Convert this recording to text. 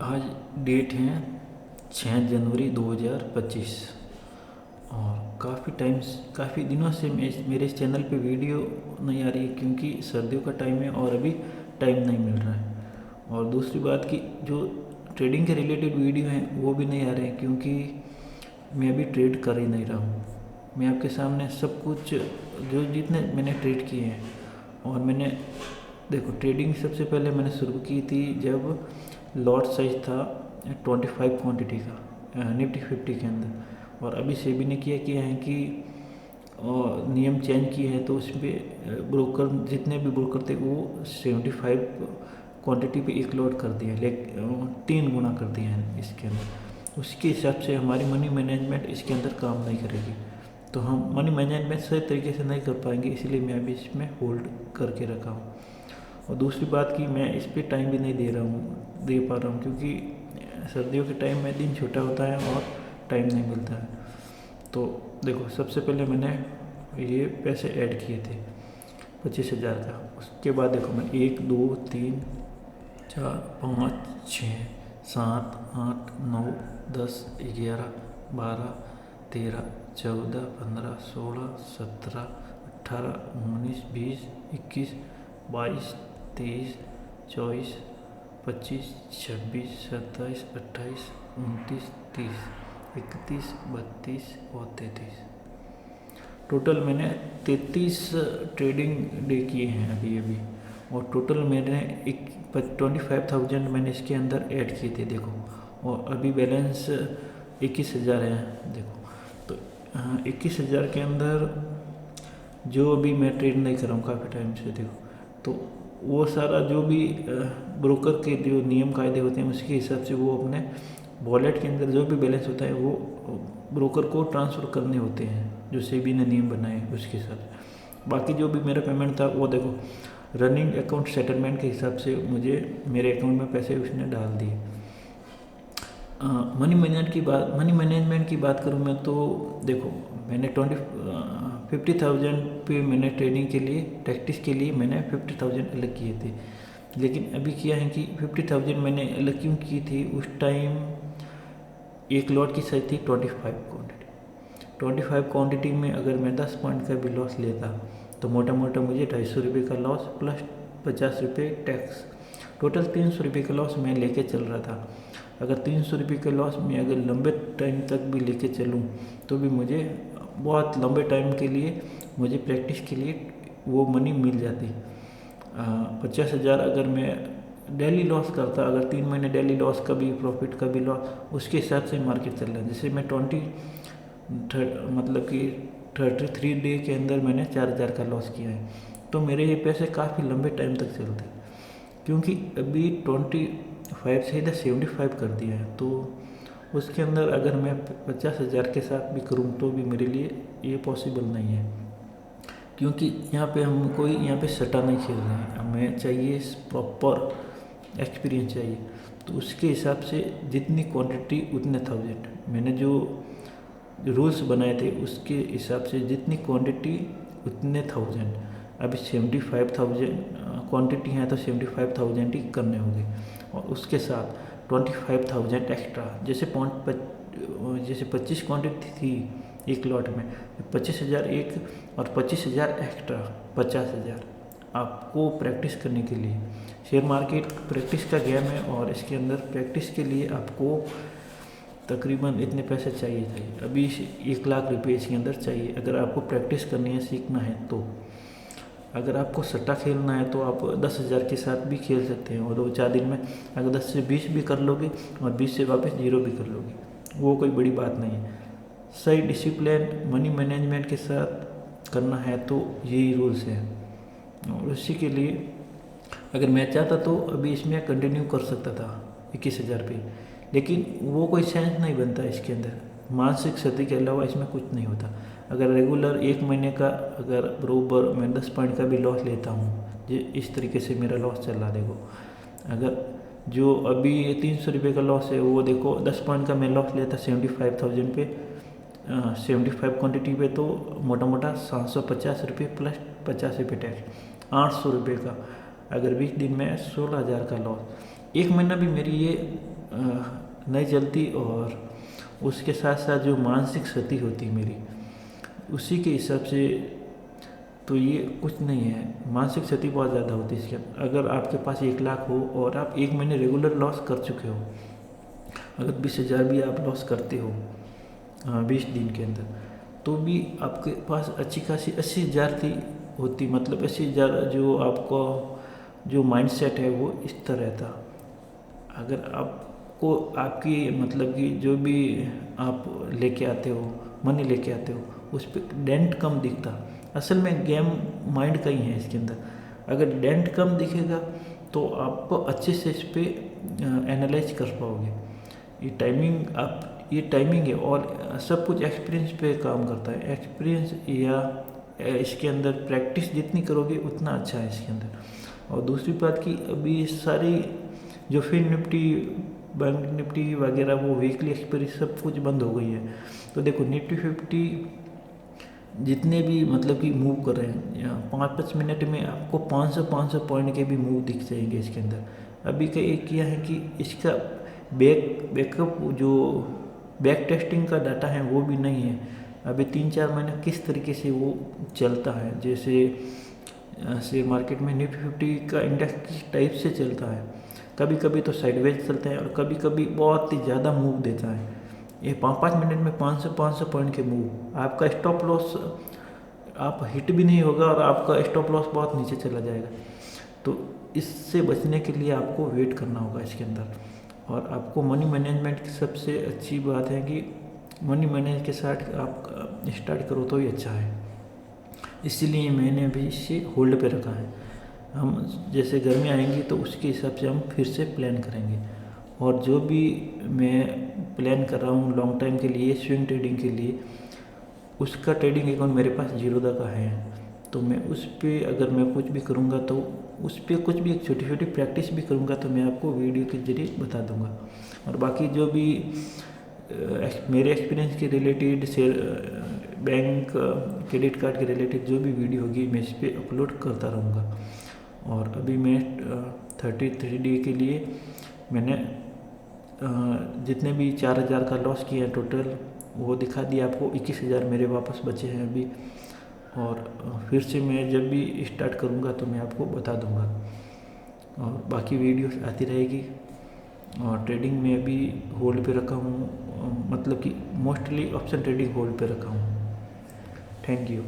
आज डेट है 6 जनवरी 2025 और काफ़ी दिनों से मेरे इस चैनल पे वीडियो नहीं आ रही है क्योंकि सर्दियों का टाइम है और अभी टाइम नहीं मिल रहा है। और दूसरी बात कि जो ट्रेडिंग के रिलेटेड वीडियो हैं वो भी नहीं आ रहे हैं क्योंकि मैं अभी ट्रेड कर ही नहीं रहा हूँ। मैं आपके सामने सब कुछ जो जितने मैंने ट्रेड किए हैं और मैंने देखो ट्रेडिंग सबसे पहले मैंने शुरू की थी जब लॉट साइज था 25 क्वांटिटी का निफ्टी 50 के अंदर। और अभी सेबी ने किया है कि नियम चेंज किए हैं तो उस पर ब्रोकर जितने भी ब्रोकर थे वो 75 क्वांटिटी पे एक लॉट कर दिया, लेकिन 3 गुना कर दिया है इसके अंदर। उसके हिसाब से हमारी मनी मैनेजमेंट इसके अंदर काम नहीं करेगी, तो हम मनी मैनेजमेंट सही तरीके से नहीं कर पाएंगे, इसलिए मैं अभी इसमें होल्ड करके रखा हूँ। और दूसरी बात कि मैं इस पर टाइम भी नहीं दे पा रहा हूँ क्योंकि सर्दियों के टाइम में दिन छोटा होता है और टाइम नहीं मिलता है। तो देखो सबसे पहले मैंने ये पैसे ऐड किए थे 25,000 का। उसके बाद देखो मैं 1 2 3 4 5 6 7 8 9 10 11 12 13 14 15 16 17 18 19 20 21 22 23 24 25 26 27 28 29 30 31 32 और 33, टोटल मैंने 33 ट्रेडिंग डे किए हैं अभी। और टोटल मैंने 25,000 मैंने इसके अंदर ऐड किए थे देखो। और अभी बैलेंस 21,000 है देखो। तो 21,000 के अंदर जो अभी मैं ट्रेड नहीं कर रहा हूँ काफ़ी टाइम से देखो, तो वो सारा जो भी ब्रोकर के जो नियम कायदे होते हैं उसके हिसाब से वो अपने वॉलेट के अंदर जो भी बैलेंस होता है वो ब्रोकर को ट्रांसफ़र करने होते हैं, जो सेबी ने नियम बनाए उसके हिसाब से। बाकी जो भी मेरा पेमेंट था वो देखो रनिंग अकाउंट सेटलमेंट के हिसाब से मुझे मेरे अकाउंट में पैसे उसने डाल दिए। मनी मैनेजमेंट की बात करूँ मैं तो देखो मैंने 50,000 पे मैंने ट्रेडिंग के लिए प्रैक्टिस के लिए मैंने 50,000 अलग किए थे। लेकिन अभी किया है कि 50,000 मैंने अलग क्यों की थी, उस टाइम एक लॉट की साइज थी 25 क्वांटिटी में अगर मैं 10 पॉइंट का भी लॉस लेता तो मोटा मोटा मुझे 250 रुपये का लॉस प्लस 50 रुपये टैक्स, टोटल 300 रुपये का लॉस मैं लेके चल रहा था। अगर 300 रुपये के लॉस में अगर लंबे टाइम तक भी लेके चलूँ तो भी मुझे बहुत लंबे टाइम के लिए मुझे प्रैक्टिस के लिए वो मनी मिल जाती। 50,000 अगर मैं डेली लॉस करता, अगर 3 महीने डेली लॉस का भी प्रॉफिट का भी लॉस, उसके हिसाब से मार्केट चल रहा है। जैसे मैं 33 डे के अंदर मैंने 4,000 का लॉस किया है, तो मेरे ये पैसे काफ़ी लंबे टाइम तक चलते हैं क्योंकि अभी 25 से इधर 75 कर दिया है। तो उसके अंदर अगर मैं 50,000 के साथ भी करूँ तो भी मेरे लिए ये पॉसिबल नहीं है क्योंकि यहाँ पे हम कोई यहाँ पे सट्टा नहीं खेल रहे हैं, हमें चाहिए प्रॉपर एक्सपीरियंस चाहिए। तो उसके हिसाब से जितनी क्वांटिटी उतने 1000 मैंने जो रूल्स बनाए थे उसके हिसाब से जितनी क्वांटिटी उतने 1000। अभी 75,000 क्वांटिटी है तो 75,000 ही करने होंगे और उसके साथ 25,000 एक्स्ट्रा। जैसे 25 क्वांटिटी थी एक लॉट में, 25,000 एक और 25,000 एक्स्ट्रा 50,000 आपको प्रैक्टिस करने के लिए। शेयर मार्केट प्रैक्टिस का गेम है और इसके अंदर प्रैक्टिस के लिए आपको तकरीबन इतने पैसे चाहिए। अभी 1 लाख रुपये इसके अंदर चाहिए अगर आपको प्रैक्टिस करनी है, सीखना है। तो अगर आपको सट्टा खेलना है तो आप 10,000 के साथ भी खेल सकते हैं और 2-4 दिन में अगर 10 से 20 भी कर लोगे और 20 से वापस 0 भी कर लोगे, वो कोई बड़ी बात नहीं है। सही डिसिप्लिन मनी मैनेजमेंट के साथ करना है तो यही रूल्स हैं। और उसी के लिए अगर मैं चाहता तो अभी इसमें कंटिन्यू कर सकता था 21,000 पे, लेकिन वो कोई सेंस नहीं बनता इसके अंदर। मानसिक क्षति के अलावा इसमें कुछ नहीं होता। अगर रेगुलर 1 महीने का अगर बरोबर मैं 10 पॉइंट का भी लॉस लेता हूँ, जो इस तरीके से मेरा लॉस चल रहा देखो, अगर जो अभी 300 रुपये का लॉस है वो देखो 10 पॉइंट का मैं लॉस लेता 75,000 पे 75 क्वान्टिटी पे, तो मोटा मोटा 750 रुपये प्लस 50 रुपये टैक्स, 800 रुपये का। अगर 20 दिन में 16,000 का लॉस, एक महीना भी मेरी ये नहीं चलती, और उसके साथ साथ जो मानसिक क्षति होती मेरी, उसी के हिसाब से तो ये कुछ नहीं है। मानसिक क्षति बहुत ज़्यादा होती है इसके अंदर। अगर आपके पास 1 लाख हो और आप 1 महीने रेगुलर लॉस कर चुके हो, अगर 20,000 भी आप लॉस करते हो 20 दिन के अंदर, तो भी आपके पास अच्छी खासी 80,000 थी होती, मतलब 80,000 जो आपको जो माइंडसेट है वो इस तरह था। अगर आपको आपकी मतलब कि जो भी आप लेके आते हो, मनी लेके आते हो, उस पर डेंट कम दिखता। असल में गेम माइंड का ही है इसके अंदर। अगर डेंट कम दिखेगा तो आप अच्छे से इस पर एनालाइज कर पाओगे। ये टाइमिंग है, और सब कुछ एक्सपीरियंस पे काम करता है। एक्सपीरियंस या इसके अंदर प्रैक्टिस जितनी करोगे उतना अच्छा है इसके अंदर। और दूसरी बात कि अभी सारी जो फिर निफ्टी, बैंक निफ्टी वगैरह, वो वीकली एक्सपायरी सब कुछ बंद हो गई है। तो देखो निफ्टी 50 जितने भी मतलब कि मूव कर रहे हैं 5-5 मिनट में आपको 500 पॉइंट के भी मूव दिख जाएंगे इसके अंदर। अभी का एक किया है कि इसका बैकअप जो बैक टेस्टिंग का डाटा है वो भी नहीं है। अभी 3-4 महीने किस तरीके से वो चलता है, जैसे शेयर मार्केट में निफ्टी 50 का इंडेक्स किस टाइप से चलता है। कभी कभी तो साइडवेज चलता है और कभी कभी बहुत ही ज़्यादा मूव देता है। ये 5-5 मिनट में 500 पॉइंट के मूव, आपका स्टॉप लॉस आप हिट भी नहीं होगा और आपका स्टॉप लॉस बहुत नीचे चला जाएगा। तो इससे बचने के लिए आपको वेट करना होगा इसके अंदर। और आपको मनी मैनेजमेंट की सबसे अच्छी बात है कि मनी मैनेज के साथ आप स्टार्ट करो तो ही अच्छा है। इसीलिए मैंने अभी इसे होल्ड पे रखा है। हम जैसे घर में आएंगे तो उसके हिसाब से हम फिर से प्लान करेंगे। और जो भी मैं प्लान कर रहा हूँ लॉन्ग टाइम के लिए, स्विंग ट्रेडिंग के लिए, उसका ट्रेडिंग अकाउंट मेरे पास जीरोधा का है। तो मैं उस पर अगर मैं कुछ भी करूँगा तो उस पर कुछ भी एक छोटी छोटी प्रैक्टिस भी करूँगा तो मैं आपको वीडियो के जरिए बता दूँगा। और बाकी जो भी मेरे एक्सपीरियंस के related, share bank credit card के रिलेटेड जो भी वीडियो होगी मैं इस पर अपलोड करता रहूँगा। और अभी मैं 33 डे के लिए मैंने जितने भी 4,000 का लॉस किया है टोटल, वो दिखा दिया आपको। 21,000 मेरे वापस बचे हैं अभी। और फिर से मैं जब भी स्टार्ट करूँगा तो मैं आपको बता दूँगा। और बाकी वीडियोस आती रहेगी। और ट्रेडिंग में अभी होल्ड पे रखा हूँ, मतलब कि मोस्टली ऑप्शन ट्रेडिंग होल्ड पे रखा हूँ। Thank you.